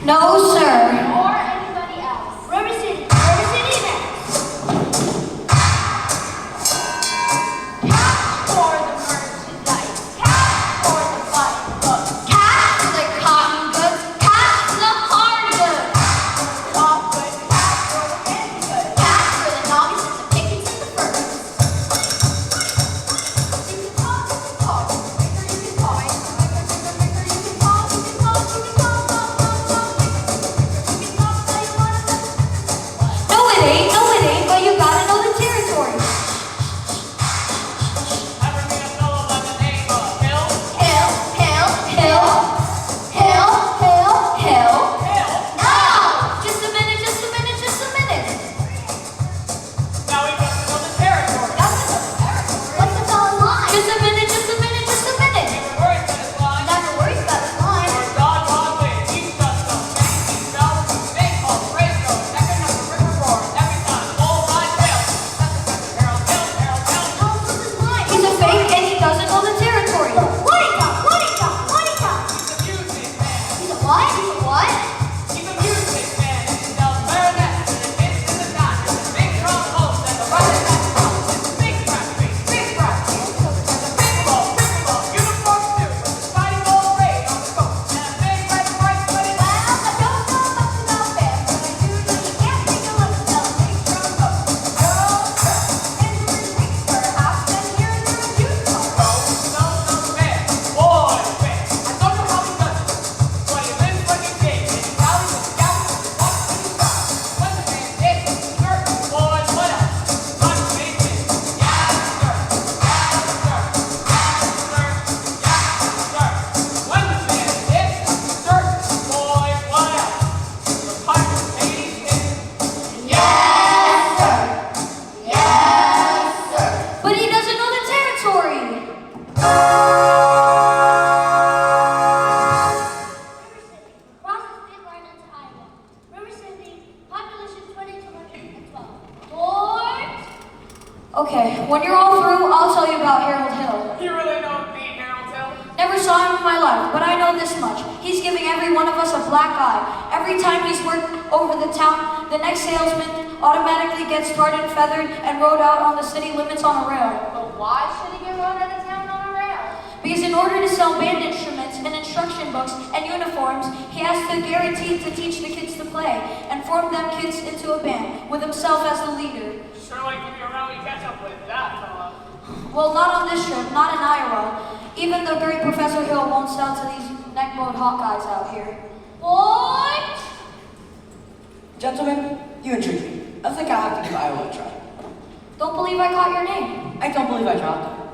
No, sir. Or anybody else. River City next. Cash for the merchandise. Cash for the button books. Cash for the cotton goods. Cash for the hard goods. Soft goods. Cash for the handy goods. Cash for the novices, the pickets, and the furs. You can talk, you can talk. Finger, you can talk. Finger, you can talk. You can talk, you can talk, talk. You can talk, say you wanna say. No, it ain't. No, it ain't. But you gotta know the territory. Ever seen a fellow by the name of Hill? Hill, hill, hill. Hill, hill, hill. Hill? Now! Just a minute, just a minute, just a minute. Now he doesn't know the territory. That's another territory. What's the fellow's line? Just a minute, just a minute, just a minute. Never worries about his line. Never worries about his line. Or God, God, wait. Each does some fancy spell. Big hole, race go, second number, river roar. Every time, all line fails. Harold, Hill, Harold, Hill. Tell us what's his line. He's a fake and he doesn't know the territory. What he got? What he got? What he got? He's a music man. He's a what? He's a what? He's a music man. And he sells clarinets and the kids in the diner. The big drum host and the running back drums. It's big brass beat, big brass beat. There's a piccolo, uniform suit with the spiny gold braid on the coat. And a big red stripe sweaty Well, I don't know much about that, but I do know you can't take a look at the big drum book. Girls, Henry Vicksburg, I've spent years in a youth club. man. Boy, man. I don't know how he does it. But he lives like a king. And he rallies and scouts and walks when he stops. When the man did, skirt, boy, what else? Run, Mason. Yes, sir. Yes, sir. Yes, sir. Yes, sir. When the man did, skirt, boy, what else? The pirate ladies hit. Yes, sir. Yes, sir. But he doesn't know the territory. River City, across the state line into Iowa. River City, population 2,212. Board. Okay, when you're all through, I'll tell you about Harold Hill. You really don't need Harold Hill? Never saw him in my life, but I know this much. He's giving every one of us a black eye. Every time he's worked over the town, the next salesman automatically gets tarred and feathered and rode out on the city limits on a rail. But why should he get run out of town on a rail? Because in order to sell band instruments and instruction books and uniforms, he has to guarantee to teach the kids to play and form them kids into a band with himself as the leader. Sure like to be around when you catch up with that fella. Well, not on this trip, not in Iowa. Even the great Professor Hill won't sell to these neckbone Hawkeyes out here. Board. Gentlemen, you intrigue me. I think I'll have to give Iowa a try. Don't believe I caught your name. I don't believe I dropped it.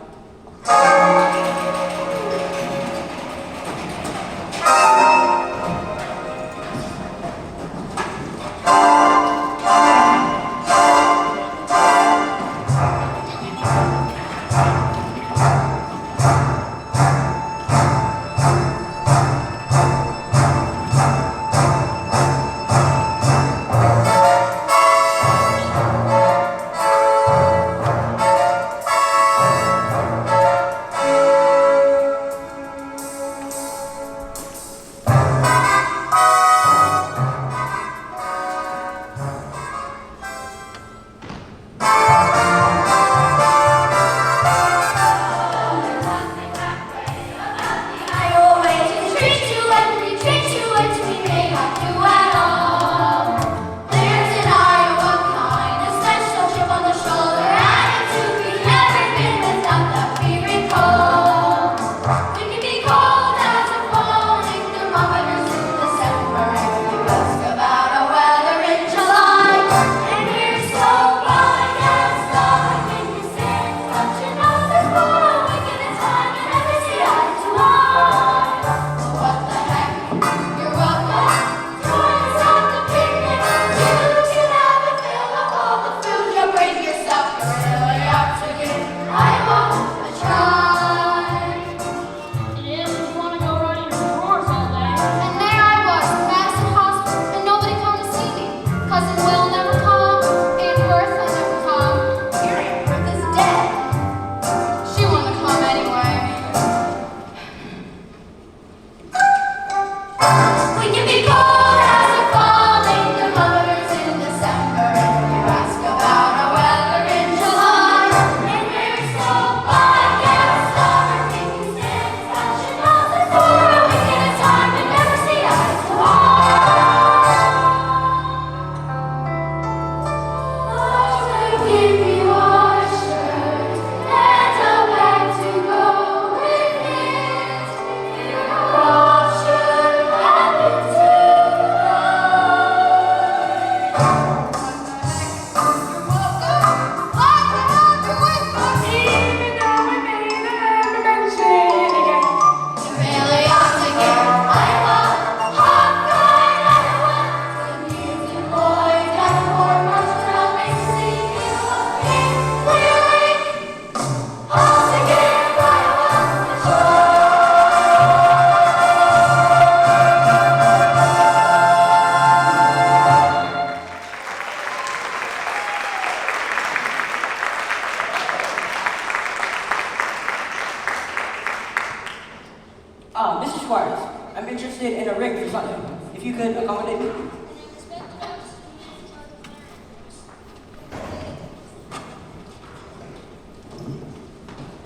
Mr. Squires, I'm interested in a rig for Sunday. If you could accommodate me.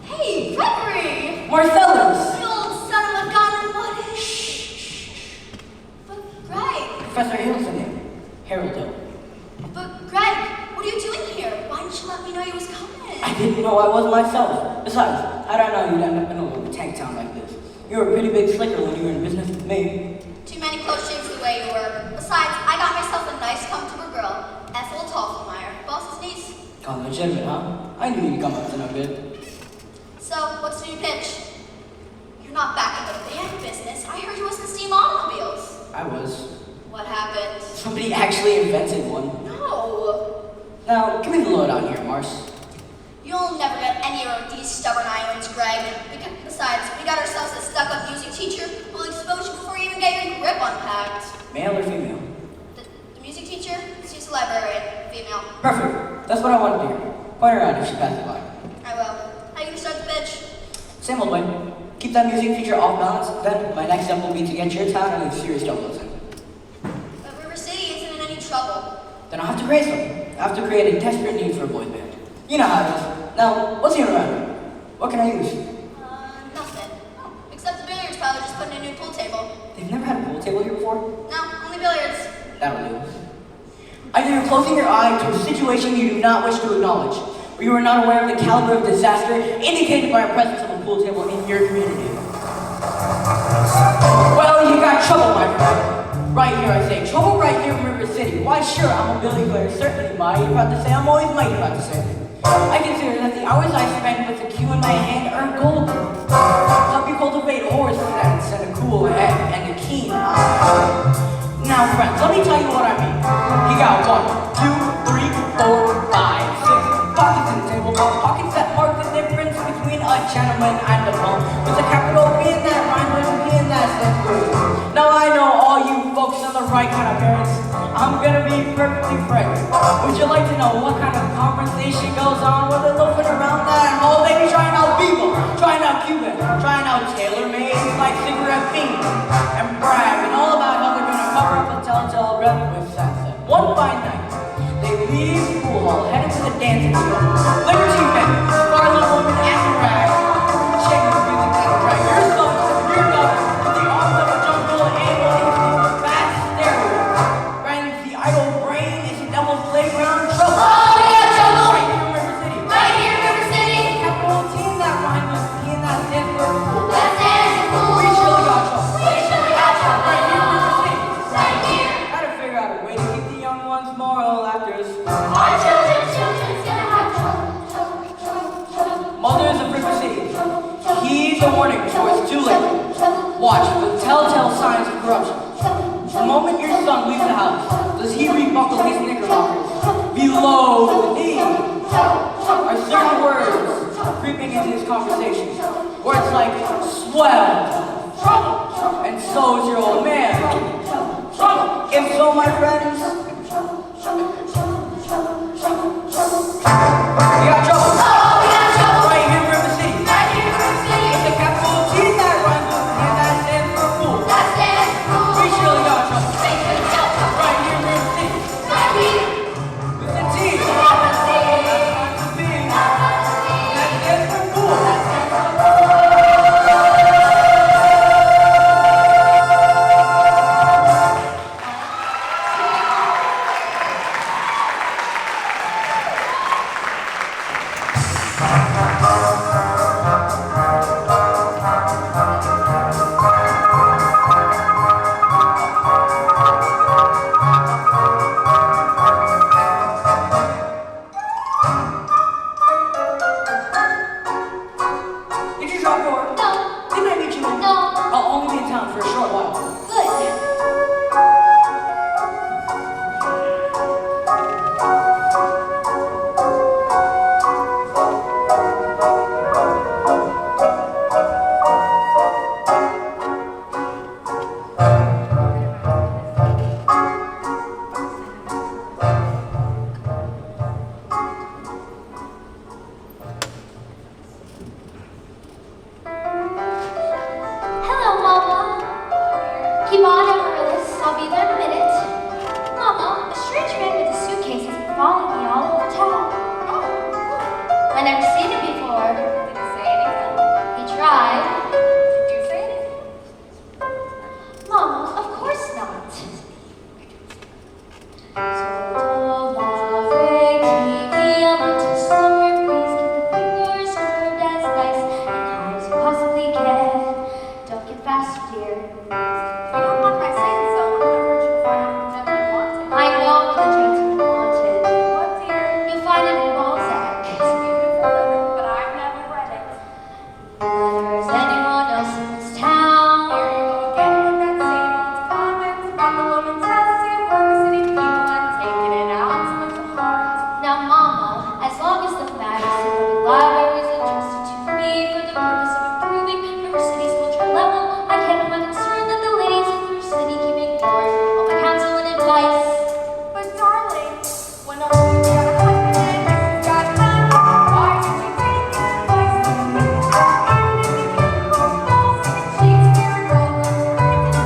Hey, Gregory! Marcellus! You old son of a gun, what is... Shh. But Greg, Professor Hill's name. Harold Hill. but Greg, what are you doing here? Why didn't you let me know you was coming? I didn't know I was myself. Besides, I don't know you'd end up in a little tank town like this. You were a pretty big slicker when you were in business with me. Too many close shaves the way you were. Besides, I got myself a nice, comfortable girl, Ethel Toffelmeyer, boss's niece. Call it legitimate, huh? I knew you'd come up to no good. So, what's the new pitch? You're not back in the band business. I heard you was in steam automobiles. I was. What happened? Somebody actually invented one. No. Now, give me the lowdown here, Mars. You'll never get anywhere with these stubborn islands, Greg. Besides, we got ourselves a stuck-up music teacher who will expose you before you even get your grip unpacked. Male or female? The music teacher? She's a librarian. Female. Perfect. That's what I wanted to hear. Point her out if she passes by. I will. How you gonna start the pitch? Same old way. Keep that music feature off balance, then my next step will be to get your town in serious trouble. But River City isn't in any trouble. Then I'll have to create something. I have to create a desperate need for a boy band. You know how it is. Now, what's here around me? What can I use? Nothing. Except the billiards parlor just put in a new pool table. They've never had a pool table here before? No, only billiards. That'll do. Either you're closing your eye to a situation you do not wish to acknowledge, or you are not aware of the caliber of disaster indicated by a presence of a pool table in your community. Well, you got trouble, my friend. Right here, I say. Trouble right here in River City. Why, sure, I'm a billy player, certainly mighty proud to say. I'm always mighty proud to say. I consider that the hours I spend with the cue in my hand are golden. Help you cultivate horse sense and a cool head and a keen eye. Now, friends, let me tell you what I mean. You got 1, 2, 3, 4, 5, 6 pockets in the table. Pockets that mark the difference between a gentleman and a bum. With a capital B in that rhyme, with a B in that sense. Now I know all you folks are the right kind of parents. I'm gonna be perfectly frank. Would you like to know what kind of conversation goes on when they're loafing around that hall? Maybe trying out Beagle, trying out Cuban, trying out tailor-made like cigarette beans, and brag and all about how they're gonna cover up a telltale rep with sunset. One fine night, they leave the pool hall, headed to the dancing floor. Liberty men, scarlet woman, and rag. Check the music that drag your son, your daughter, with the arms of a jungle and a fast stereo. Friends, the idle brain is a devil's playground trouble. Oh, we got trouble! Right here in River City. Right here in River City! Capital T in that rhyme with T in that stands for pool. That stands for pool. We surely got trouble. We surely got trouble. Right here in River City. Right here. Gotta figure out a way to keep the young ones moral after school. Our children's gonna have trouble. Mothers of River City, heed the warning before it's too late. Watch for the telltale signs of corruption. The moment your son leaves the house, does he rebuckle his knickerbockers below the knee? Are certain words creeping into his conversation? Words like swell, and so's your old man. If so, my friends, you got trouble. Oh, we got trouble. Right here in River City. Right here in River City. With the capital T that rhymes with and that stands for fool. That stands for pool. We surely got trouble. We surely got trouble. Right here in River City. Right here. With the T. River City. That's the B. That stands for fool. Mama. Keep on, Amaryllis. I'll be there in a minute. Mama, a strange man with a suitcase has been following me all over town. I never seen him before. Did he say anything? He tried. Did you say anything? Mama, of course not. So lovely, Kiki, I'm into summer breeze. Keep the fingers curved as nice and high as you possibly can. Don't get faster, dear. You don't mind my saying so. I'm gonna hurt you find out the gentleman wanted. I know the gentleman wanted. What, dear? You'll find it in Balzac. It's beautiful living, but I've never read it. There's anyone else in this town? Here you go again with that same old comment about the woman tells you we're the city people and taking it out with the heart. Now, Mama, as long as the magazine and library is entrusted to me for the purpose of improving River City's cultural level, I can't help but concerned that the ladies of River City keep ignoring all my counsel and advice. But darling, when a woman's got a husband and you've got none, why should you take the advice of a man? Even if you can't hold balls in Shakespeare and all the words of Prince.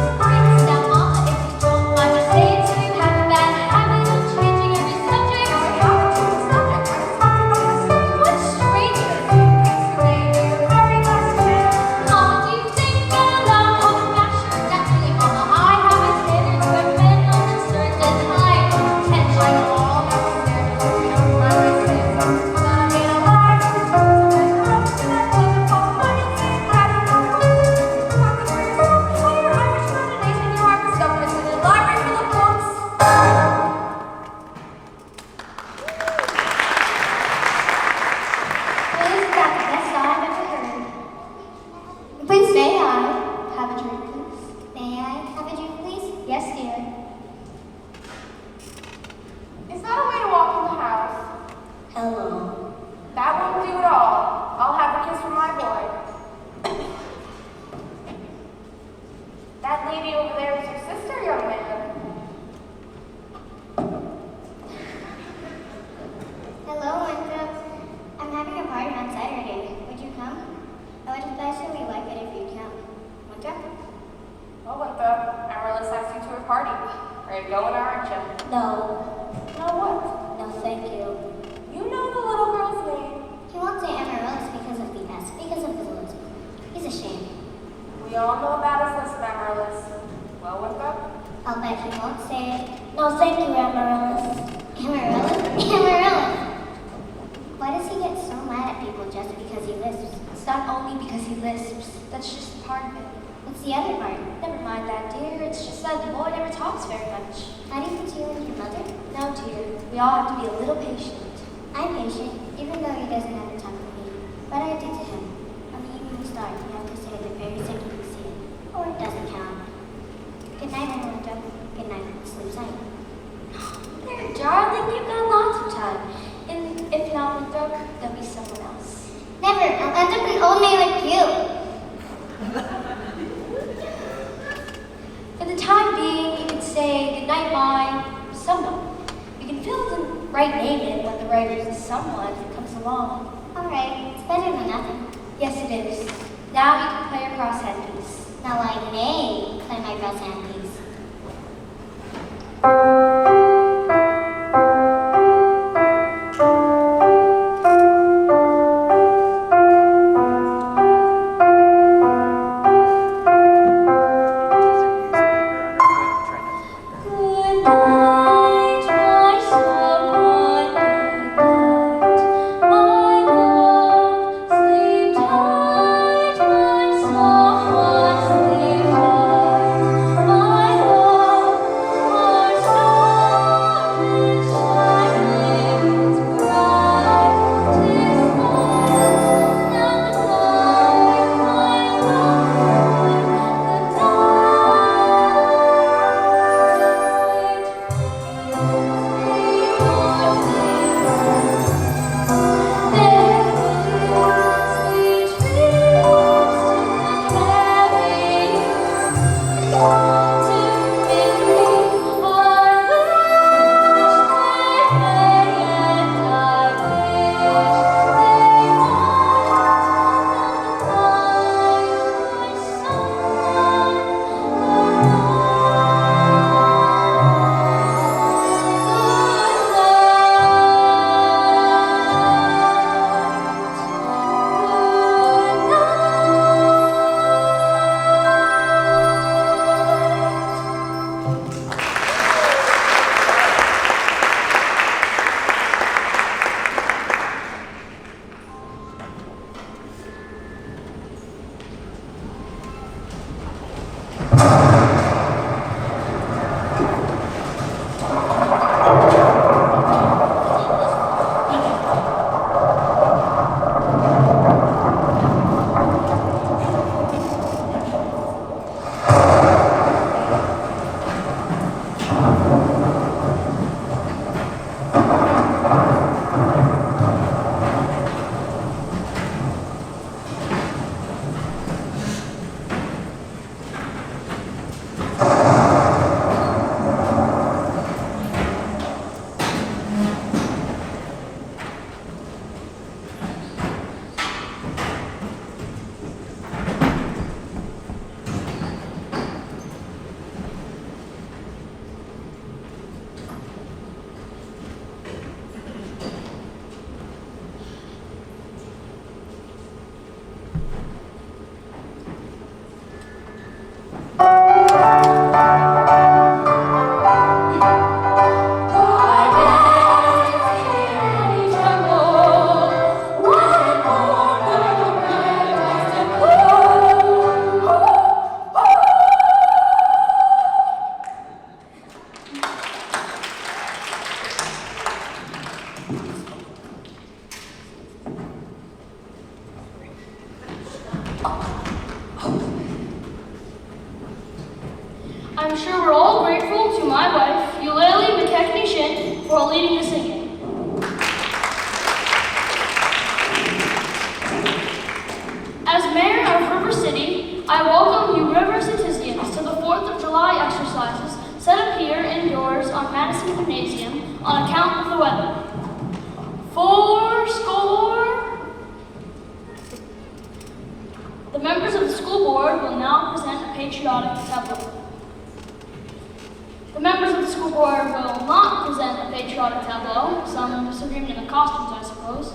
Now, Mama, if you don't mind me saying so, you have a bad habit of changing every subject. I haven't changed the subject. I was talking about the city. What stranger? Yesterday, dear, very last chance. Mama, do you think that allow home masher? Naturally, Mama, I have a standard to recommend on a certain high potential. I know all about the standards of young princesses, but I ain't alive to men up to that wonderful money. Rather than talking for yourself, show your Irish imagination, you are discovered in the library full of books. Well, isn't that the best I've ever heard? Please, may I have a drink, please? May I have a drink, please? Yes, dear. Is that a way to walk in the house? Hello. That won't do at all. I'll have a kiss from my boy. That lady over there is your sister, young man. Hello, Winthrop. I'm having a party on Saturday. Would you come? I would especially like it if you'd come. Winthrop? Well, what the? Amaryllis asked you to her party. Are you going, aren't you? No. No, what? No, thank you. You know the little girl's name. He won't say Amaryllis because of the S, because of his lisp. He's ashamed. We all know about his lisp, Amaryllis. Well, Winthrop? I'll bet he won't say it. No, thank you, Amaryllis. Amaryllis? Amaryllis! Why does he get so mad at people just because he lisps? It's not only because he lisps. That's just part of it. What's the other part? Never mind that, dear. It's just that the boy never talks very much. Not even to you and your mother? No, dear. We all have to be a little patient. I'm patient, even though he doesn't have to talk to me. What I do to him. On the evening start, you have to say the very second you see it. Or it doesn't count. Good night, my little dog. Good night. Sleep tight. There, darling, you've got lots of time. And if not with Doug, there'll be someone else. Never. I'll end up an old maid like you. For the time being, you can say goodnight by someone. You can fill the right name in when the right someone comes along. All right. It's better than nothing. Yes, it is. Now you can play your cross-hand piece. Now I may play my cross-hand piece. Good night, my someone. Good night, my love. Sleep tight, my someone. I'm sure we're all grateful to my wife, Eulalie McKechnie Shin, for leading the singing. As mayor of River City, I welcome you River Citizens to the 4th of July exercises set up here indoors on Madison Gymnasium on account of the weather. Fourscore! The members of the school board will now present a patriotic tableau. The members of the school board will not present a patriotic tableau, some disagreement in the costumes, I suppose.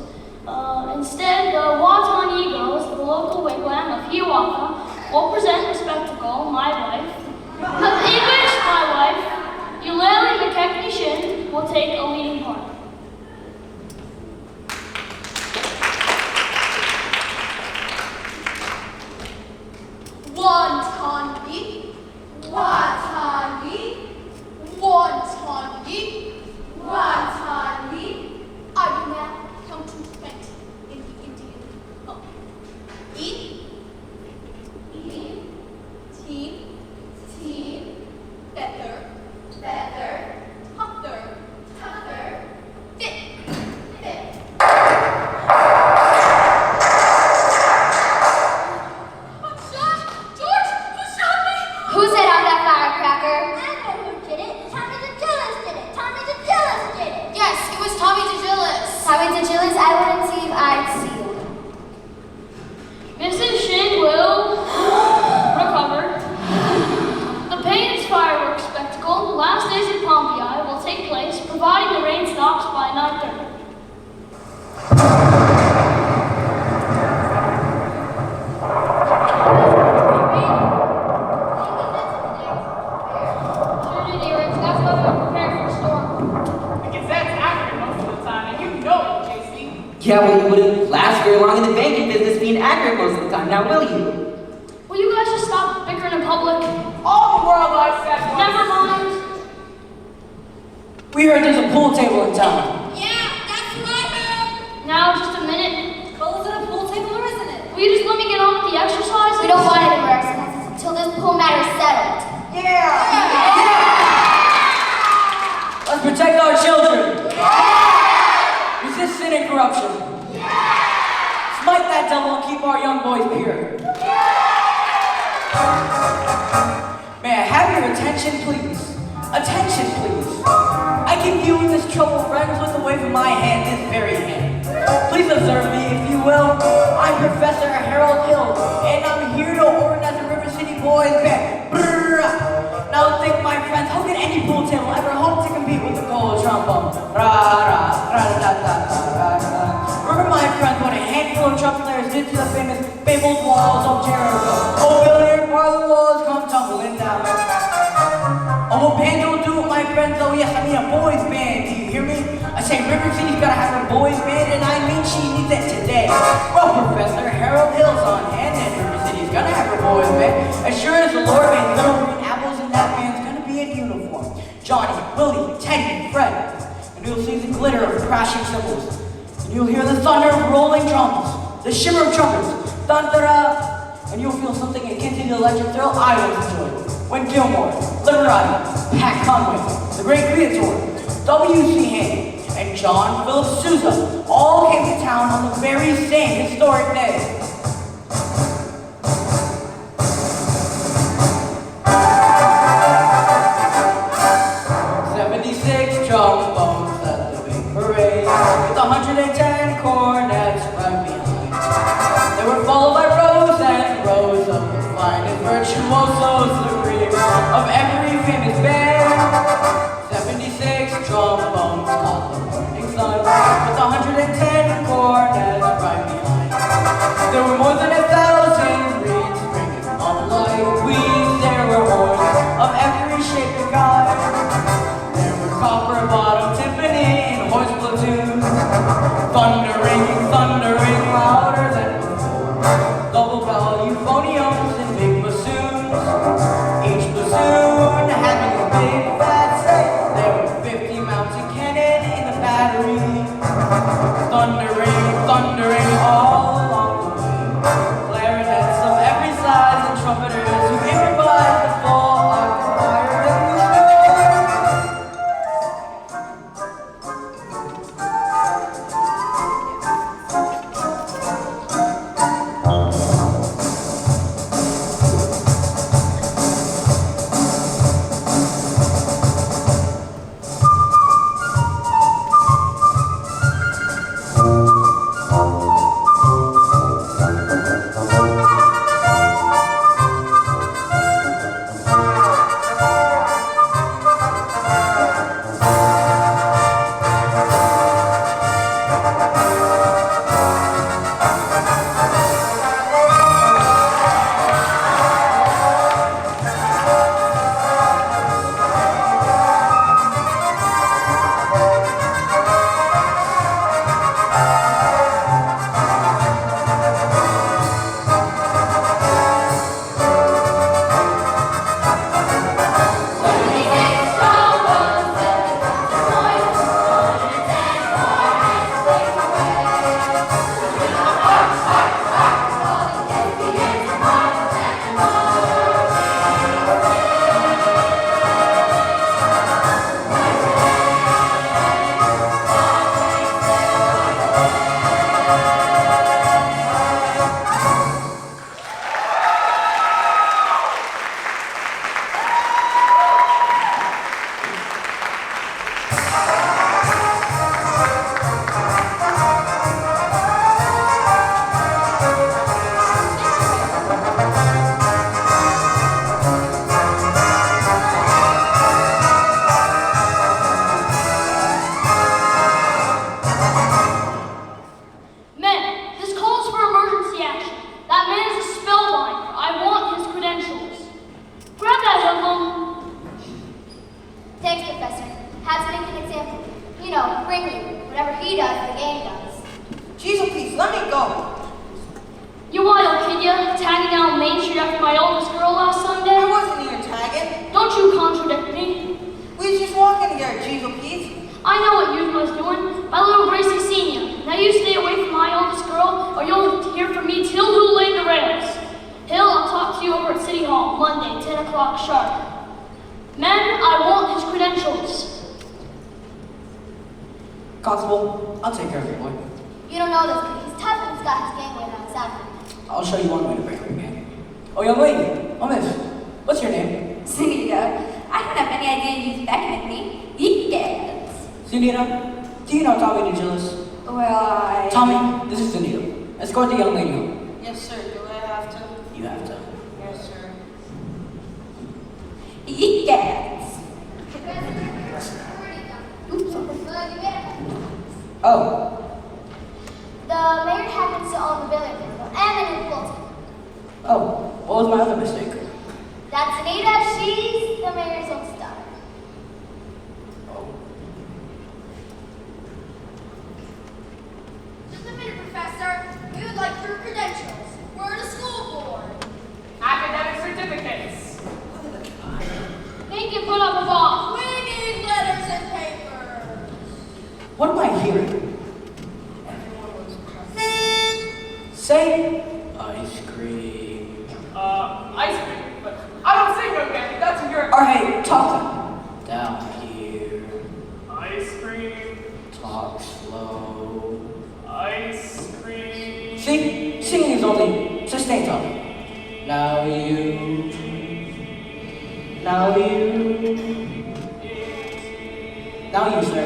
Instead, the Watan Eagles, the local wigwam of Hiawatha, will present a spectacle, my wife. In which my wife, Eulalie McKechnie Shin, will take a leading part. Wonton-yi, wonton-yi, wonton-yi, wonton-yi. I will now come to fight in the Indian tongue. In, teen, better, tougher, fit. George, who shot me? Who set out that firecracker? I know who did it. Tommy DeGillis did it. Tommy DeGillis did it. Yes, it was Tommy DeGillis. Tommy DeGillis, I wouldn't see if I'd see you. Mrs. Shin will recover. The Payne's fireworks spectacle, Last Days in Pompeii, will take place, providing the rain stops by 9:30. Sure do, dearest. That's why we're prepared for a storm. Because that's accurate most of the time, and you know it, JC. Yeah, well, you wouldn't last very long in the banking business being accurate most of the time, now will you? Will you guys just stop bickering in public? All the world I said was... Never mind. We heard there's a pool table in town. Yeah, that's what I heard. Now, just a minute. Well, is it a pool table or isn't it? Will you just let me get on with the exercise? We don't want any more exercises until this pool matter's settled. Let's protect our children. Resist sin and corruption. Smite that devil and keep our young boys pure. May I have your attention, please? Attention, please. I give you and this troubled friends with a wave of my hand, this very hand. Please observe me, if you will. I'm Professor Harold Hill, and I'm here to organize a River City Boys Band. Brrrah. Now think, my friends, how can any pool table ever hope to compete with the gold trombone? Remember, my friends, what a handful of trumpet players did to the famous fabled walls of Jericho. Oh, billiard parlor walls come tumbling down. Oh, what band don't do it, my friends? Oh, yes, I mean a boys band. Do you hear me? I say River City's gotta have a boys band, and I mean she needs it today. Well, Professor Harold Hill's on hand, and River City's gonna have a boys band. As sure as the Lord made You'll hear the thunder of rolling drums, the shimmer of trumpets, thunder, and you'll feel something akin to the electric thrill I once enjoyed when Gilmore, Liberati, Pat Conway, the great Creator, W.C. Haney, and John Philip Sousa all came to town on the very same historic day. Trombones at the big parade, with 110 cornets right behind. They were followed by rows and rows of the finest virtuosos, the cream of every famous band. 76 trombones caught the morning sun, with 110 cornets right behind. There were more than 1,000 reeds ringing on like weeds. There were horns of every shape and kind. Copper bottom timpani in horse platoons, thundering, thundering louder than before. Double bell euphoniums and big bassoons, each bassoon having a big fat say. There were 50 mounted cannon in the battery, thundering, thundering all along the way. Clarinets of every size and trumpeters who improvised the full octave revolution. Constable, I'll take care of your boy. You don't know this, but he's tough and he's got his gang way around Saturday. I'll show you one way to break up your gang. Oh, young lady. Oh, miss. What's your name? Sunita, I don't have any idea you'd beckon at me. Yes. Sunita, do you know Tommy DeGillis? Well, Tommy, this is Sunita. Escort the young lady home. Yes, sir. Do I have to? You have to. Yes, sir. Yes. Oh. The mayor happens to own the billiard table and the new pool table. Oh. What was my other mistake? That's Anita. She's the mayor's own star. Oh. Just a minute, Professor. We would like your credentials. We're the school board. Academic certificates. They can put up a ball. We need letters and papers. What am I hearing? Now you, sir.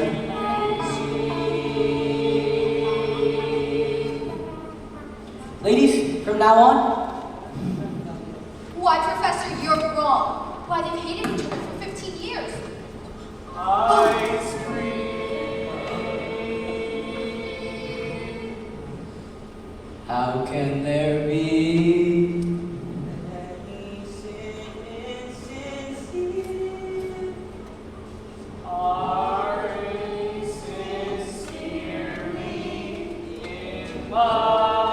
Ladies, from now on, Why, Professor, you're wrong. Why, they've hated each other for 15 years. Ice cream. how can there be Any sincere? Are sincerely in love?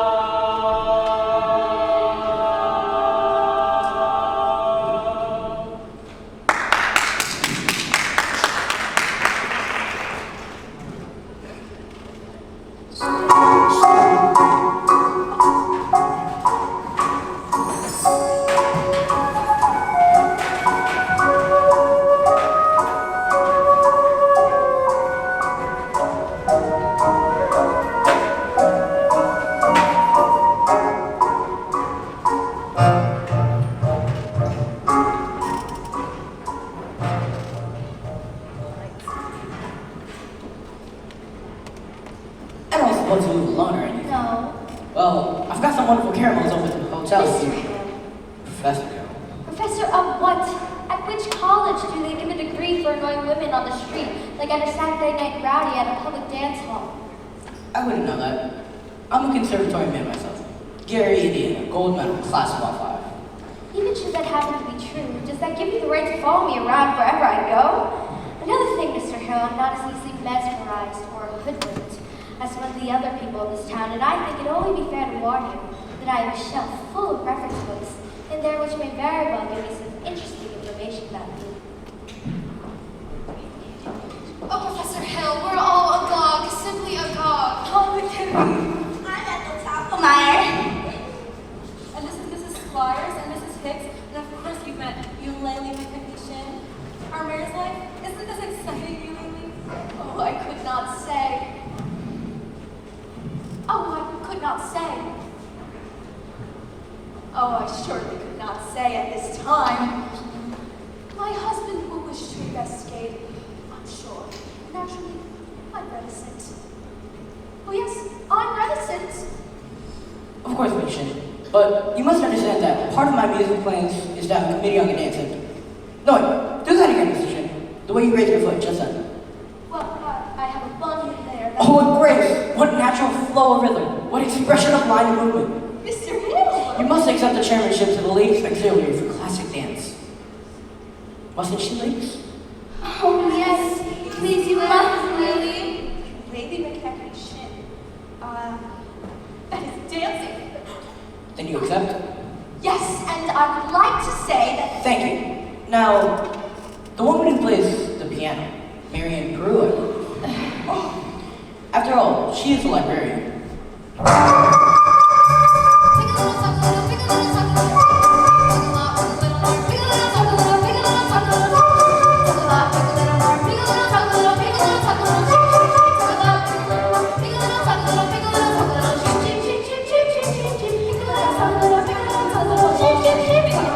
I don't suppose you live alone or anything. No. Well, I've got some wonderful caramels over at the hotel. Mr. Hill. Professor Hill. Professor of what? At which college do they give a degree for annoying women on the street, like at a Saturday night rowdy at a public dance hall? I wouldn't know that. I'm a conservatory man myself. Gary, Indiana, gold medal, class of all 5. Even should that happen to be true, does that give you the right to follow me around wherever I go? Another thing, Mr. Hill, I'm not as easily mesmerized or hoodwinked as some of the other people in this town, and I think it'd only be fair to warn you that I have a shelf full of reference books in there which may very well give you some interesting information about me. Oh, Professor Hill, we're all agog, simply agog. Oh, look at me. I'm Ethel Tappelmeyer. And this is Mrs. Squires and Mrs. Hicks, and of course you've met Eulalie McCutcheon. Our mayor's life, isn't this exciting, Eulalie? Oh, I could not say. Oh, I could not say. Oh, I surely could not say at this time. My husband will wish to investigate, I'm sure. Naturally, I'm reticent. Oh yes, I'm reticent. Of course we should. But you must understand that part of my music plans is to have a committee on the dancing. No, wait, do that again, Mr. Shin. The way you raised your foot just then. Well, I have a bun in there. Oh, what grace! What natural flow of rhythm! What expression of line and movement! Mr. Hill! You must accept the chairmanship to the ladies' auxiliary for classic dance. Mustn't she, ladies? Oh, yes. Please, you must, Lily. Lady McCutcheon. That is dancing. Then you accept? Yes, and I would like to say that. Thank you. Now, the woman who plays the piano, Marian Brewer. After all, she is a librarian.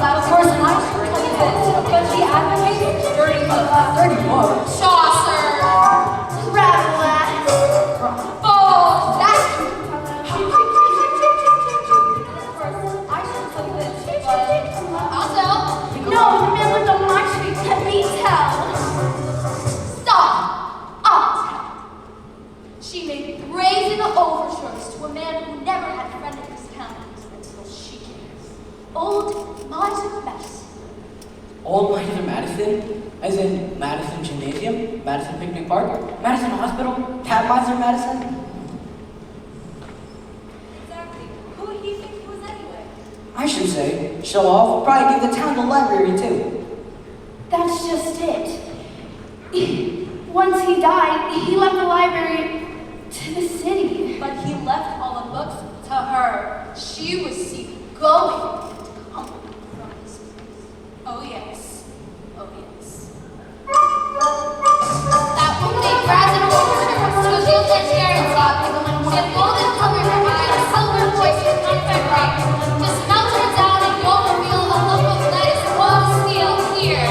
Of course, I'm sure to you this, but she advocates dirty books. Chaucer. Rabelais. Balzac. I should tell you this, but I'll tell. No, the man lived on my street. Let me tell. Stop! I'll tell. She made brazen overtures to a man who never had a friend in his town until she came. Old Miser Madison. Old Miser Madison? As in Madison Gymnasium? Madison Picnic Park? Madison Hospital? Cat Miser Madison? Exactly. Who would he think he was anyway? I should say, show off, probably give the town the library too. That's just it. Once he died, he left the library to the city. But he left all the books to her. She was seen going to come from his place. Oh yes. Oh yes. That woman named Brazen Overture was social transparency. She had golden color in her eyes, a silver voice with confetti ring. Just melt her down and you'll reveal a lump of nice raw steel here.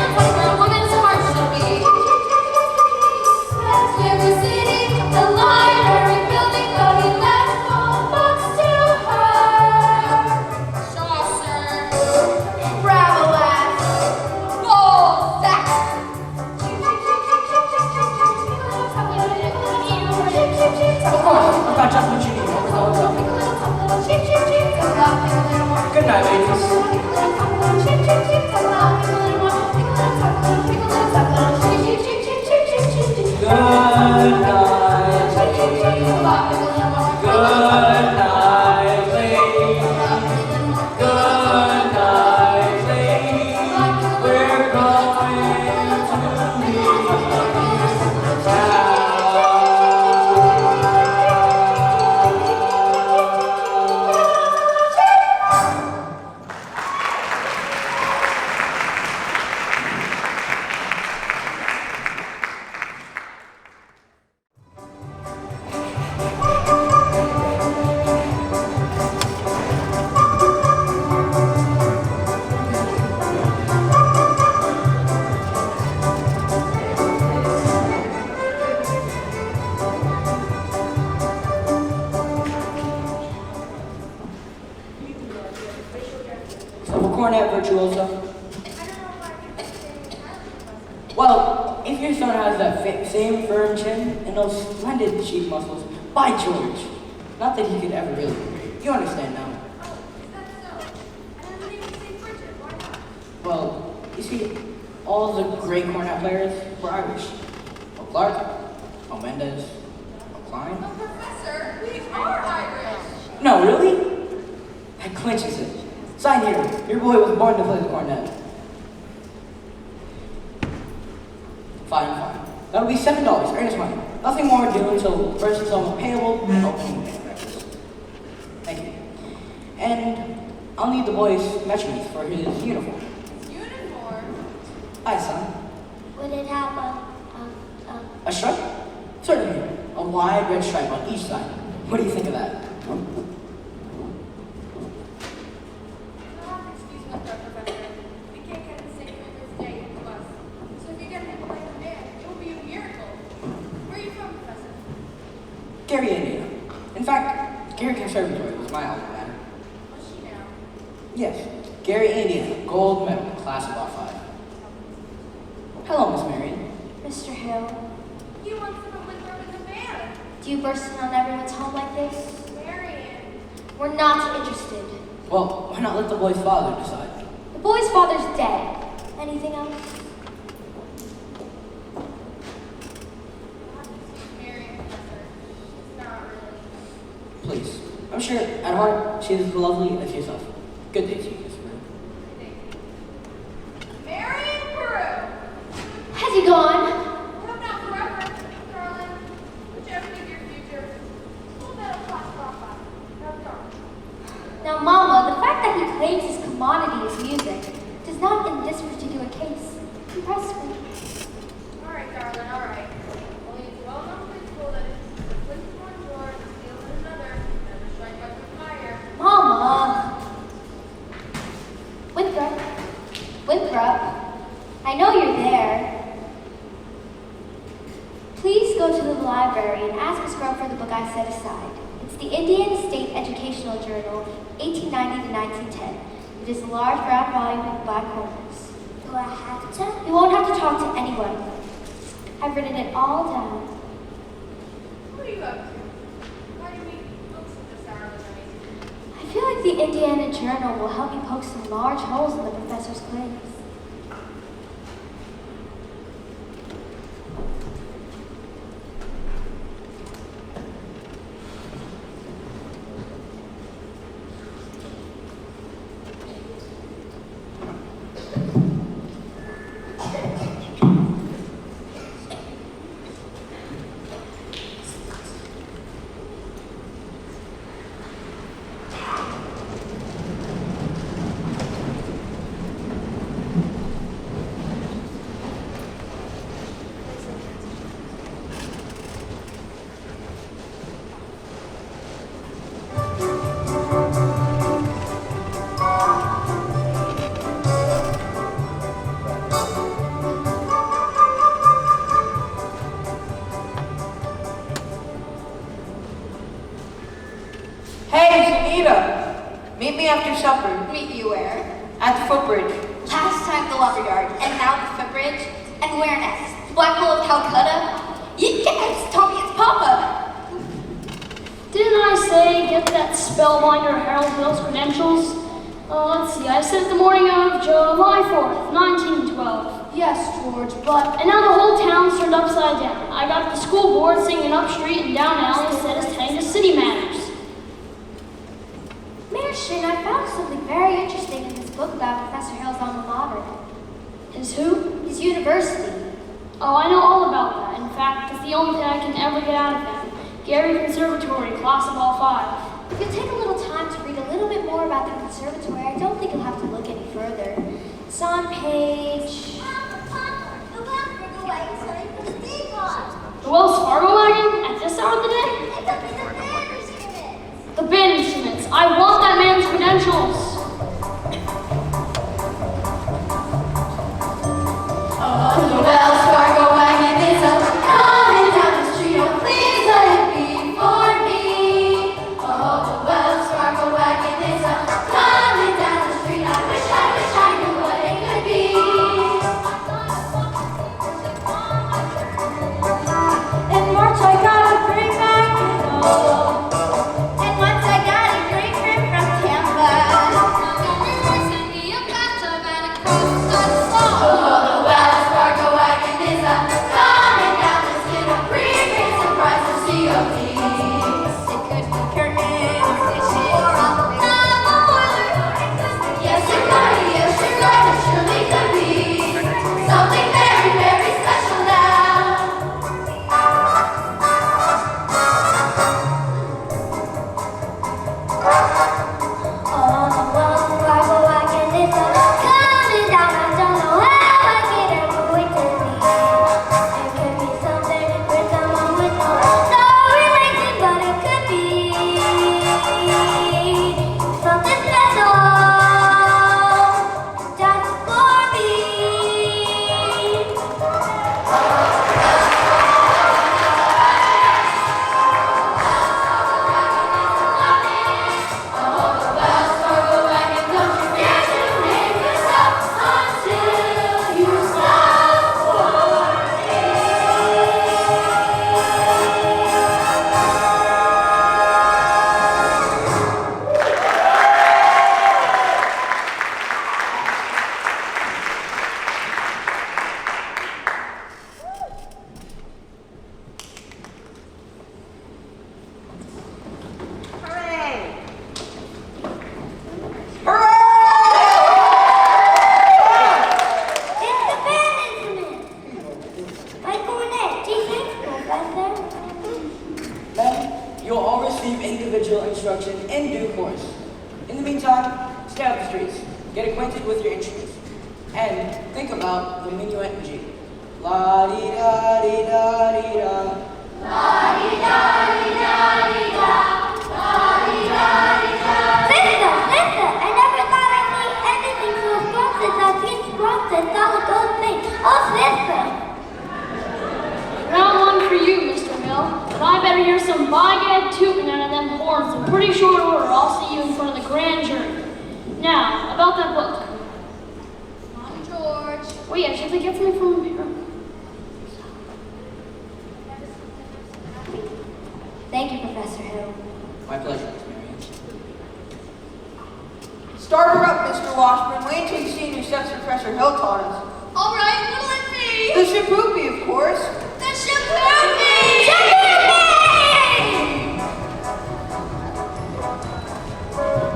if your son has that same firm chin and those splendid cheek muscles, by George, not that he could ever really agree. You understand now. Oh, is that so? I didn't even say Bridget. Why not? Well, you see, all the great cornet players were Irish. Clark, Mendez, Klein. Oh, Professor, we are Irish. No, really? That clinches it. Sign here. Your boy was born to play the cornet. Fine. That'll be $7, earnest money. Nothing more due until first installment payable and opening bank records. Thank you. And I'll need the boy's measurements for his uniform. Uniform? Aye, son. Would it have A stripe? Certainly. A wide red stripe on each side. What do you think of that? You'll have to excuse me, Professor. We can't get the same members today into us. So if you get him to play the band, it will be a miracle. Where are you from, Professor? Gary, Indiana. In fact, Gary Conservatory was my alma mater. What's she now? Yes, Gary, Indiana. Gold medal, class of R5. Hello, Miss Marion. Mr. Hill? You want someone with her in the band? Do you burst in on everyone's home like this? Marion. We're not interested. Well, why not let the boy's father decide? The boy's father's dead. Anything else? You'll have to excuse Marion, Professor. She's not really. Please. I'm sure, at heart, she is as lovely as yourself. Good day to you, Miss Marion. Marion Peru! Has he gone? Hope not forever, darling. Whichever be your future. Full metal class rock. No dark. Now, Mama, the fact that he claims his commodity is music does not, in this particular case, impress me. All right, darling, all right. Only it's well known principle that if the flint in one drawer and steel in another, never strike up with fire. Mama! Winthrop, I know you're there. Please go to the library and ask Miss Grubb for the book I set aside. It's the Indiana State Educational Journal, 1890 to 1910. It is a large brown volume with black corners. Do I have to? You won't have to talk to anyone. I've written it all down. What are you up to? Why do you read books at this hour of the night? I feel like the Indiana Journal will help me poke some large holes in the professor's claims. Meet me after supper. Meet you where? At the footbridge. Last time the lumberyard, and now the footbridge. And where next? Blackwell of Calcutta? Yes, Tommy, it's Papa. Didn't I say get that spellbinder Harold Bill's credentials? Let's see, I said it the morning of July 4th, 1912. Yes, George, but And now the whole town's turned upside down. I got the school board singing up street and down alley instead of tending to city matters. Mayor Shin, I found something very interesting in this book about Professor Hill's alma mater. His who? His university. Oh, I know all about that. In fact, it's the only thing I can ever get out of him. Gary Conservatory, class of all 5. If you'll take a little time to read a little bit more about the conservatory, I don't think you'll have to look any further. It's on page... The Wells Fargo wagon? At this hour of the day? The band instruments. I want that man's credentials. The Wells Fargo wagon is a coming down the street. Oh, please let it be for me. Oh, the Wells Fargo wagon is a coming down the street. I wish I knew what it could be. with your instruments. And think about the minuet in G. La-di-da-di-da-di-da. Listen, I never thought I'd need anything so expensive as these bronze and solid gold things. Oh, sister! Round one for you, Mr. Mill. But I better hear some bag tooting out of them horns in pretty short order. I'll see you in front of the grand jury. Now, about that book. Mom, George. Wait, I should get something from here. Thank you, Professor Hill. My pleasure, Miss Marion. Start her up, Mr. Washburn. Wait till you see new steps Professor Hill taught us. All right, what'll it be? The Shapoopy, of course. The Shapoopy!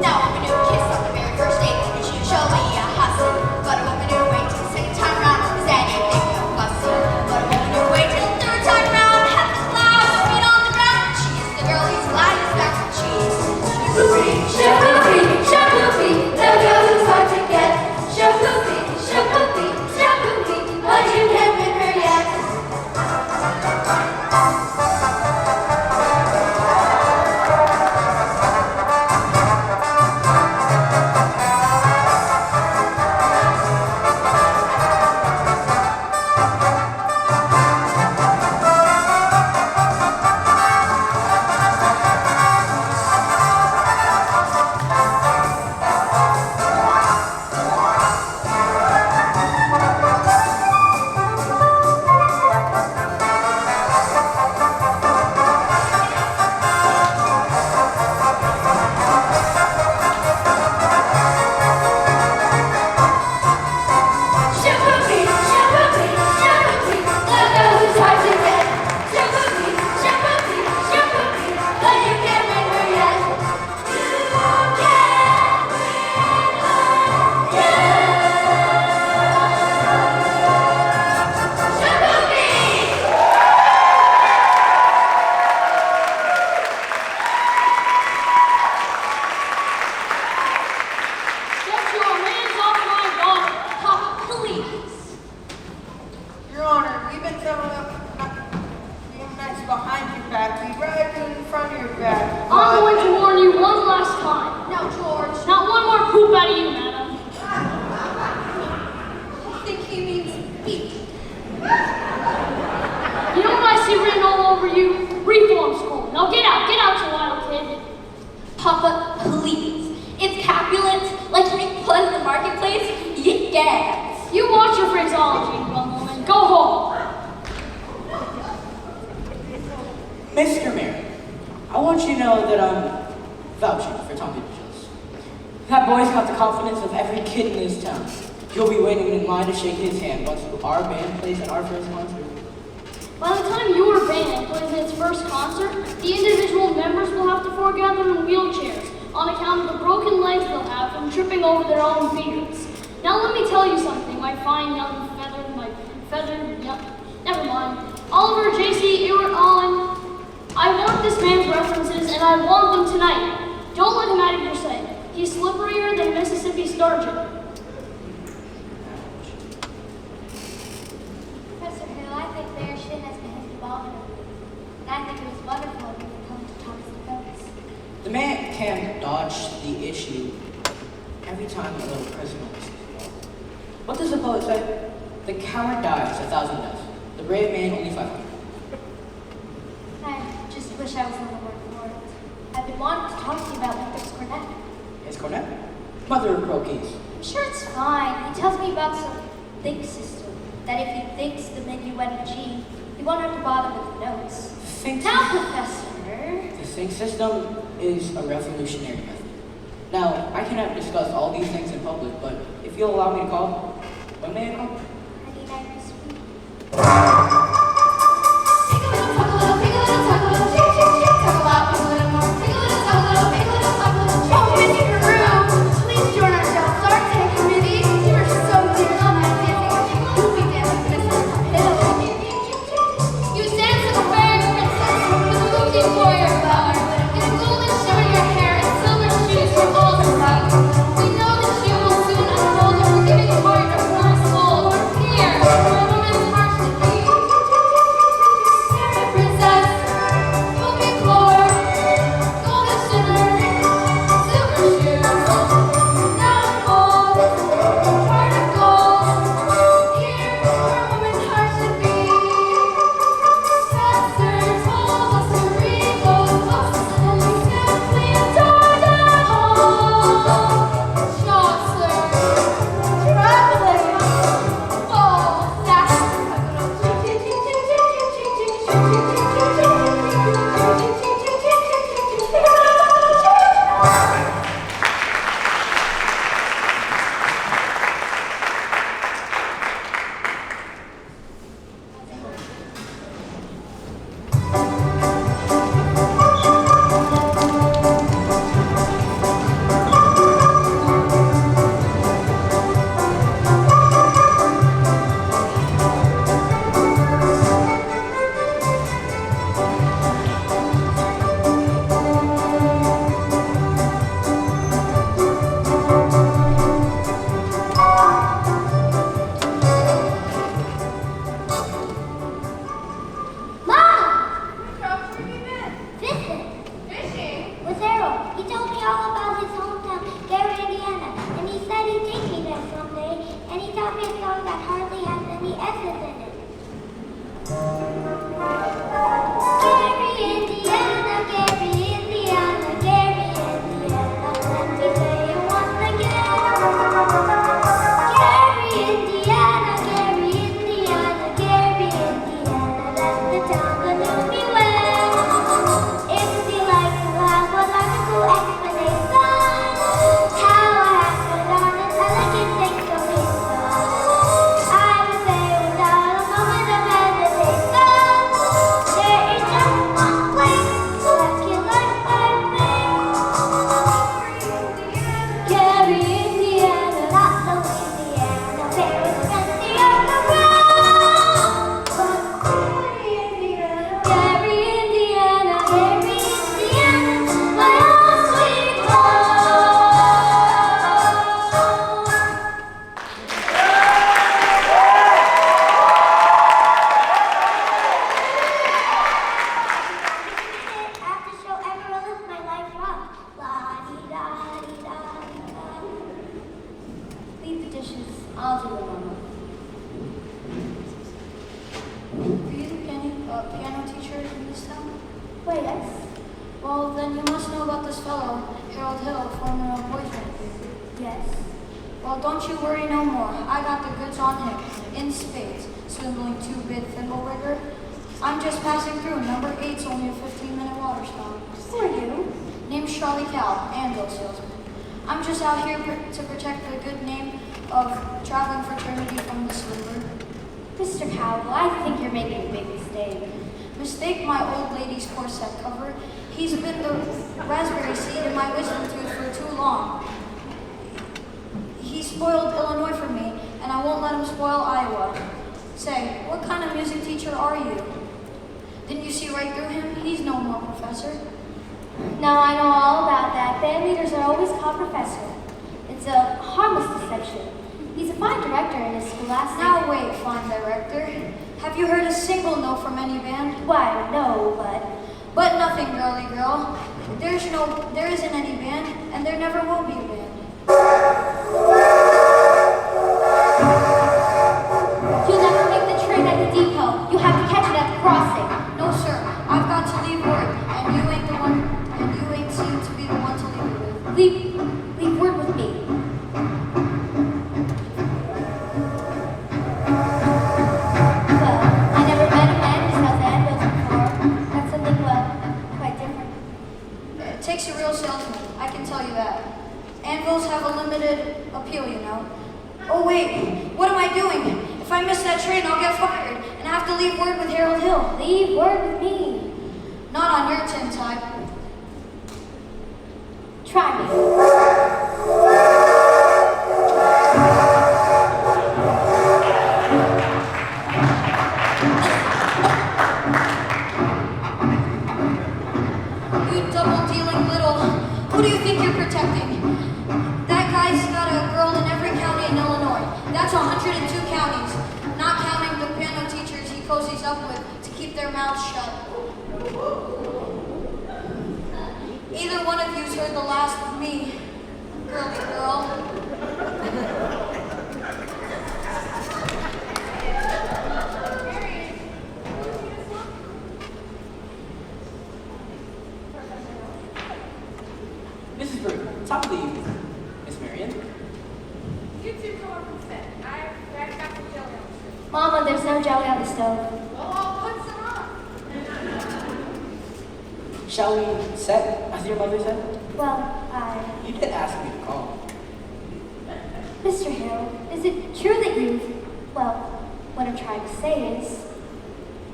Now I'm gonna kiss on the very first date, and she'll show me a hussy. But a woman who wait till the second time round is anything no fussy. But a woman who wait till the third time round has the clouds feet on the ground. She is the girl he's glad he's back with cheese. Shapoopy, shapoopy, the girl who's hard to get. Shapoopy, shapoopy, shapoopy, but you can't win her yet. Shapoopy, shapoopy, shapoopy, the girl who's hard to get. Shapoopy, shapoopy, shapoopy, but you can't win her yet. You can't win her yet. Shapoopy! Get your hands off my daughter. Papa, please. Your Honor, we've been settling up being nice behind your back. We'd rather do it in front of your back. I'm going to warn you one last time. Now, George, Not one more poop out of you, madam. I think he means beep. You know what I see written all over you? Reform school. Now get out, you wild kid. Papa, please. It's Capulet, like you make blood in the marketplace. Yes. You watch your phraseology, young woman. Go home. Mr. Mayor, I want you to know that I'm vouching for Tommy DeJoes. That boy's got the confidence of every kid in this town. You'll be waiting in line to shake his hand once our band plays at our first concert. By the time your band plays its first concert, the individual members will have to foregather in wheelchairs on account of the broken legs they'll have from tripping over their own beards. Now let me tell you something, my fine young never mind. Oliver J.C. Ewart Allen, I want this man's references and I want them tonight. Don't let him out of your sight. He's slipperier than Mississippi Sturgeon. Professor Hill, I think Mayor Shin has behaved abominably. And I think it was wonderful of you to come to Thomas defense. The man can dodge the issue every time a little personal is involved. What does the poet say? The coward dies 1,000 deaths. The brave man only 500. I just wish I was on the word for it. I've been wanting to talk to you about Hendrix Cornett. Is Cornett? Mother of croquets. I'm sure it's fine. He tells me about some think system. That if he thinks the minuet in G, he won't have to bother with the notes. Think Now, Professor. The think system is a revolutionary method. Now, I cannot discuss all these things in public, but if you'll allow me to call, when may I call? Any night this week. We know that you will soon unfold your Indiana, Gary, Indiana, Gary, Indiana. Let me say it once again. Gary, Indiana, Gary, Indiana, Gary, Indiana. Let the town go to me well. If you like to have a logical explanation, how I acted on an elegant exclamation, I would say without a moment of hesitation, there is just one place that can learn my things. Gary, Indiana, not Louisiana, there is plenty of the ground. But Gary, Indiana, Gary, Indiana, Gary, Indiana, my own sweet home. After show Amarillo, my life rock. La-dee-da-dee-da-dee-da. Leave the dishes. I'll do it, Mama. Are you the piano teacher in this town? Wait, yes. Well, then you must know about this fellow, Harold Hill, former boyfriend. Yes. Well, don't you worry no more. I got the goods on him, in spades, swindling two-bit thimble rigger. I'm just passing through. Number 8's only a 15-minute water stop. Who are you? Name's Charlie Cal, anvil salesman. I'm just out here to protect the good name of traveling fraternity from the swindler. Mr. Howell, I think you're making a big mistake. Mistake my old lady's corset cover. He's been the raspberry seed in my wisdom tooth for too long. He spoiled Illinois for me, and I won't let him spoil Iowa. Say, what kind of music teacher are you? Didn't you see right through him? He's no more professor. Now I know all about that. Band leaders are always called professor. It's a harmless deception. He's a fine director in his scholastic. Now wait, fine director. Have you heard a single note from any band? Why, no, but But nothing, girly girl. There isn't any band, and there never will be a band. you'll never make the train at the depot. You have to catch it at the crossing. No, sir. I've got to leave word, and you ain't seem to be the one to leave it with. Leave word with me. Well, I never met a man who sells anvils before. That's something, well, quite different. It takes a real salesman, I can tell you that. Anvils have a limited appeal, you know. Oh wait, what am I doing? If I miss that train, I'll get fired, and I have to leave word with Harold Hill. Leave word with me. Not on your tin type. Try me. You double-dealing little... Who do you think you're protecting? That guy's got a girl in every county in Illinois. That's 102 counties, not counting the piano teachers he cozies up with to keep their mouths shut. Either one of you's heard the last of me, girly girl. Mrs. Brew, top of the evening. Miss Marion? You two come up and sit. I've got some jelly on the stove. Mama, there's no jelly on the stove. Well, I'll put some on. Shall we set, as your mother said? Well, You did ask me to call. Mr. Harold, is it true that well, what I'm trying to say is,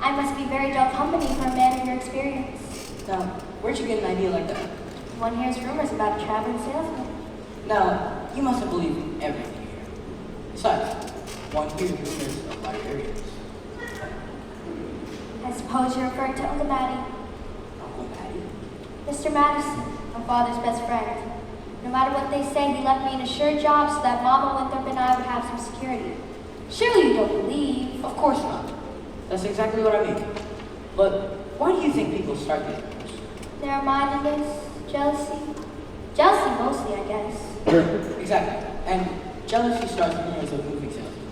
I must be very dull company for a man of your experience. Now, where'd you get an idea like that? One hears rumors about a traveling salesman. Now, you mustn't believe everything here. Besides, one hears rumors of librarians. I suppose you're referring to Uncle Matty. Uncle Matty? Mr. Madison, my father's best friend. No matter what they say, he left me an assured job so that Mama Winthrop and I would have some security. Surely you don't believe. Of course not. That's exactly what I mean. But why do you think people start these rumors? Narrow-mindedness, jealousy. Jealousy mostly, I guess. Exactly. And jealousy starts rumors of moving salesmen.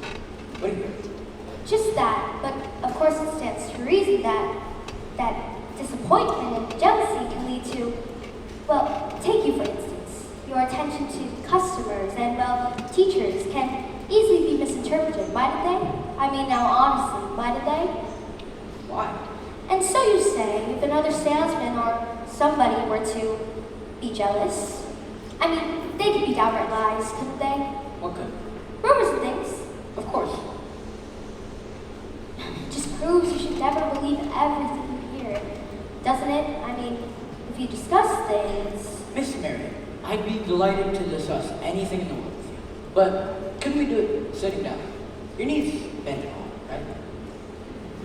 What do you think? Just that, but of course it stands to reason that disappointment and jealousy can lead to, well, take you for instance. Your attention to customers and, well, teachers can easily be misinterpreted, mightn't they? I mean, now honestly, mightn't they? Why? And so you say, if another salesman or somebody were to be jealous, I mean, they could be downright lies, couldn't they? What good? Rumors and things. Of course. It just proves you should never believe everything you hear, doesn't it? I mean, if you discuss things... Miss Mary, I'd be delighted to discuss anything in the world with you. But couldn't we do it sitting down? Your knees bend at all, right?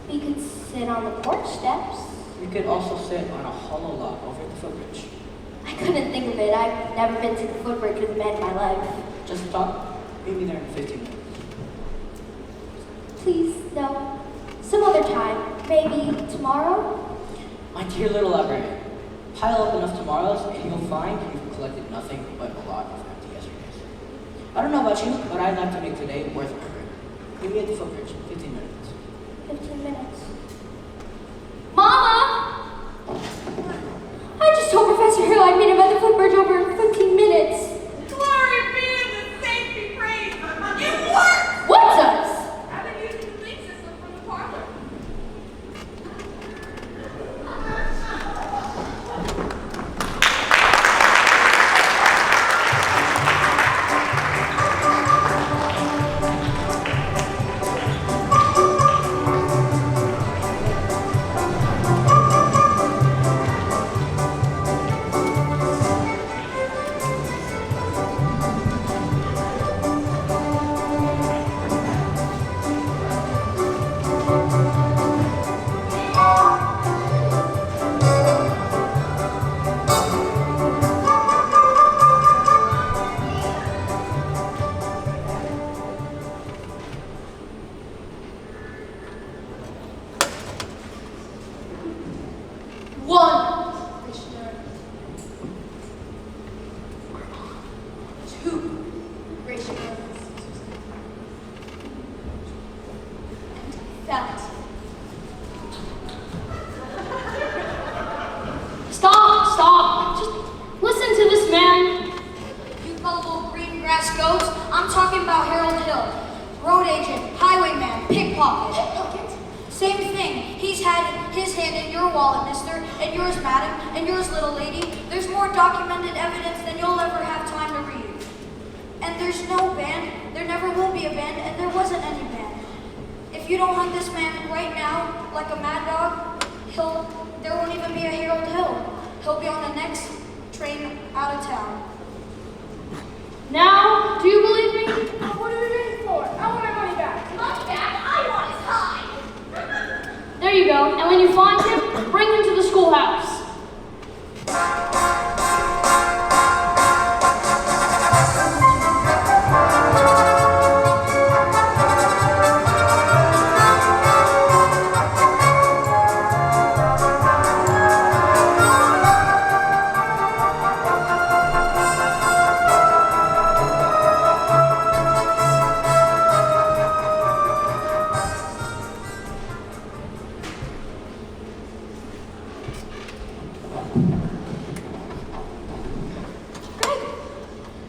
We could sit on the porch steps. We could also sit on a hollow log over the footbridge. I couldn't think of it. I've never been to the footbridge with a man in my life. Just talk. Meet me there in 15 minutes. Please, no. Some other time. Maybe tomorrow? My dear little librarian, pile up enough tomorrows and you'll find you've collected nothing but a lot of empty yesterdays. I don't know about you, but I'd like to make today worth remembering. Meet me at the footbridge in 15 minutes. 15 minutes. Mama! I just told Professor Hill I'd meet him at the footbridge over 15 minutes. Glory be to the saints be praised. It worked! What does? I've been using the link system from the parlor. One. Commissioner. Two. Commissioner. And found. Stop! Just listen to this man. You gullible green grass goats, I'm talking about Harold Hill. Road agent, highwayman, pickpocket. Same thing. He's had his hand in your wallet, mister, and yours, madam, and yours, little lady. There's more documented evidence than you'll ever have time to read. And there's no band, there never will be a band, and there wasn't any band. If you don't hunt this man right now, like a mad dog, there won't even be a Harold Hill. He'll be on the next train out of town. Now, do you believe me? What are we waiting for? I want my money back. Money back? I want his hide. There you go. And when you find him, bring him to the schoolhouse.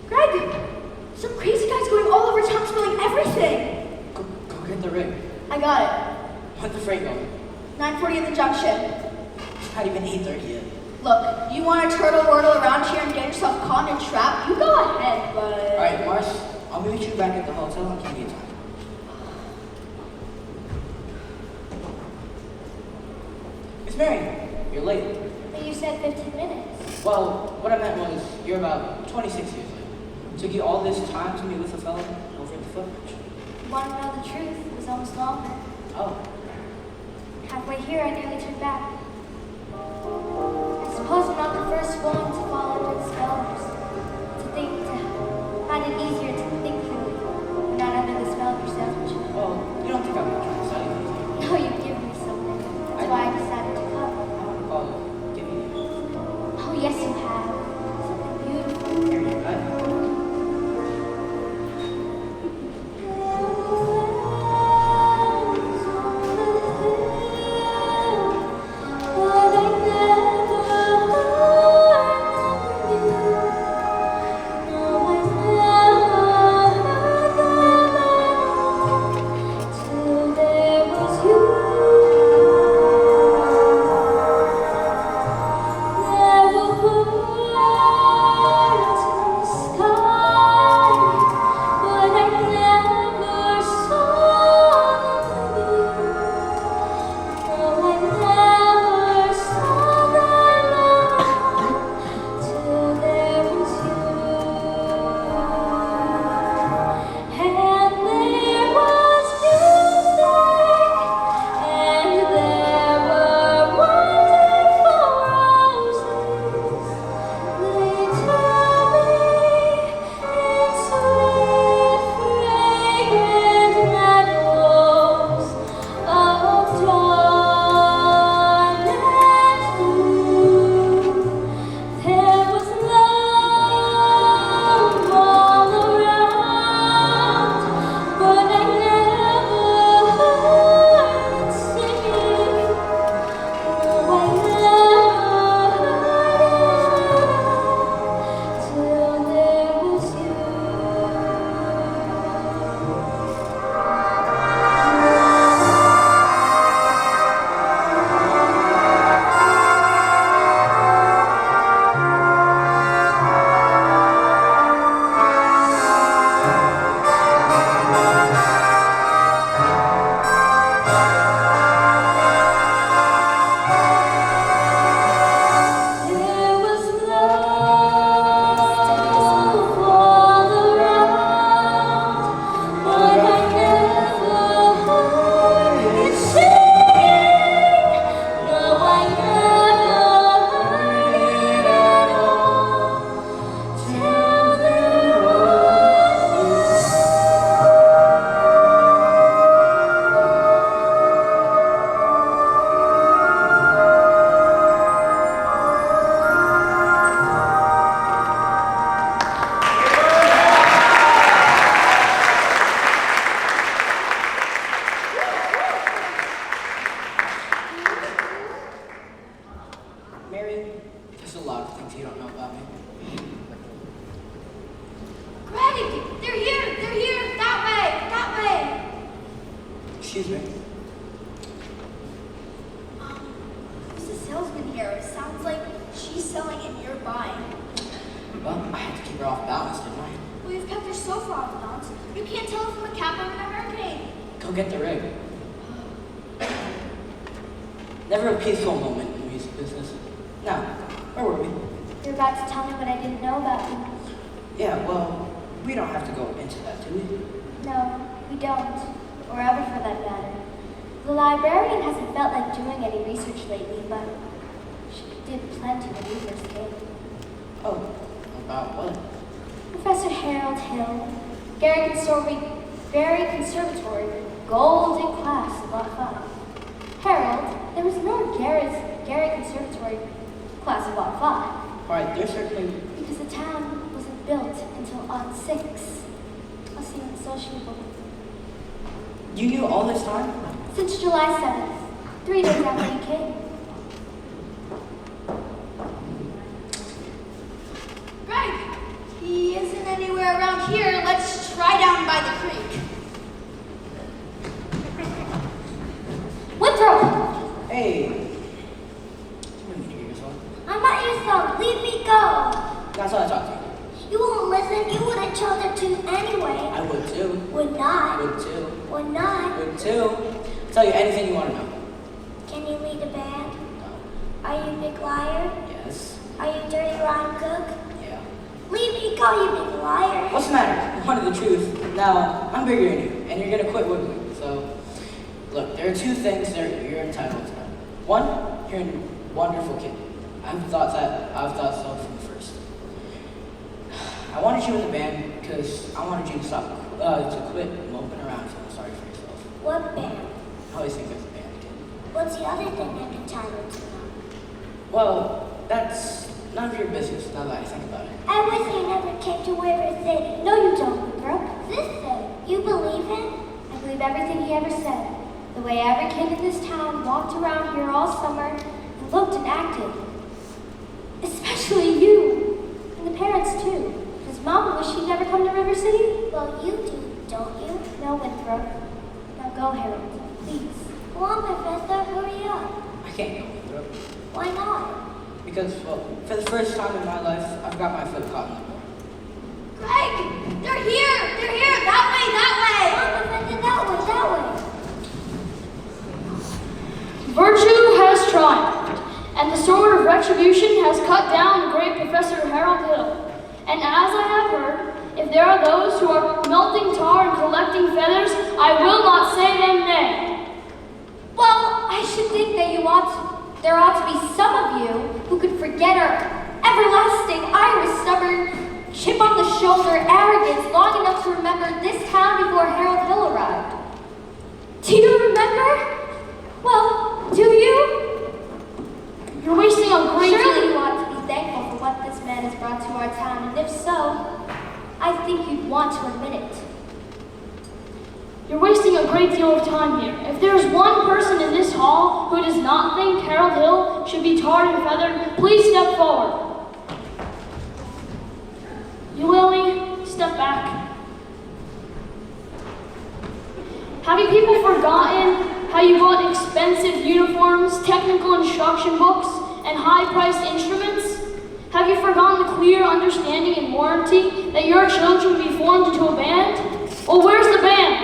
Greg! Some crazy guy's going all over town stealing everything. Go get the ring. I got it. When's the freight going? 9:40 in the junction. It's not even 8:30 yet. Look, you want to turtle wordle around here and get yourself caught in a trap? You go ahead, but... Alright, Mars, I'll meet you back at the hotel and give you time. Miss Mary, you're late. But you said 15 minutes. Well, what I meant was, you're about 26 years late. Took you all this time to meet with a fellow over at the footbridge. Want to know the truth? It was almost longer. Oh, Halfway here, I nearly turned back. I suppose I'm not the first one to fall under the spell. Find it easier to think clearly when not under the spell of your salesmanship. well, you don't think I'm trying to sell you anything. No, you've given me something. That's why I decided to come. Oh, give me Oh, yes, you have. Something beautiful. here, you got it. Excuse me. Who's the salesman here? It sounds like she's selling and you're buying. Well, I had to keep her off balance, didn't I? Well, you've kept her so far off balance. You can't tell from a cap over a hurricane. Go get the rig. Never a peaceful moment in the music business. Now, where were we? You're about to tell me what I didn't know about you. Yeah, well, we don't have to go into that, do we? No, we don't. Or ever for that matter. The librarian hasn't felt like doing any research lately, but she did plenty when we first came. Oh, about what? Professor Harold Hill, Gary Conservatory, golden class, lot 5. Harold, there was no Gary Conservatory class of lot 5. Alright, there's certainly... Because the town wasn't built until Odd 6. I'll see you in the social book. You knew all this time? Since July 7th, 3 days after you came. Greg, he isn't anywhere around here. Let's try down by the creek. Winthrop! Hey. You didn't hear yourself. I'm not your son. Leave me go. That's why I talked to you. You won't listen. You wouldn't tell the truth anyway. I would too. Would not. Would too. Would not. Would too. I'll tell you anything you want to know. Can you lead a band? No. Are you a big liar? Yes. Are you a dirty rotten cook? Yeah. Leave me go, you big liar. What's the matter? You wanted the truth. Now, I'm bigger than you, and you're gonna quit wiggling. So, look, there are 2 things that you're entitled to. 1, you're a wonderful kid. I've thought so from the first. I wanted you in the band because I wanted you to to quit moping around feeling sorry for yourself. What band? I always think there's a band kid. What's the other thing I'm entitled to know? Well, that's none of your business now that I think about it. I wish I never came to River City. No, you don't, Winthrop. This thing. You believe him? I believe everything he ever said. The way every kid in this town walked around here all summer and looked and acted. Especially you. And the parents, too. Does Mom wish she'd never come to River City? Well, you do, don't you? No, Winthrop. Now go, Harold. Please. Come on, Professor. Hurry up. I can't go with it. Why not? Because, well, for the first time in my life, I've got my foot caught in the door. Greg, they're here. They're here. That way. Come on, Professor. That way. Virtue has triumphed, and the sword of retribution has cut down the great Professor Harold Hill. And as I have heard, if there are those who are melting tar and collecting feathers, I will not say them nay. Well, I should think that there ought to be some of you who could forget our everlasting Irish stubborn, chip on the shoulder arrogance long enough to remember this town before Harold Hill arrived. Do you remember? Well, do you? You're wasting a great Surely you ought to be thankful for what this man has brought to our town, and if so, I think you'd want to admit it. You're wasting a great deal of time here. If there's one person in this hall who does not think Harold Hill should be tarred and feathered, please step forward. You, Lily, step back. Have you people forgotten how you bought expensive uniforms, technical instruction books, and high-priced instruments? Have you forgotten the clear understanding and warranty that your children be formed into a band? Well, where's the band?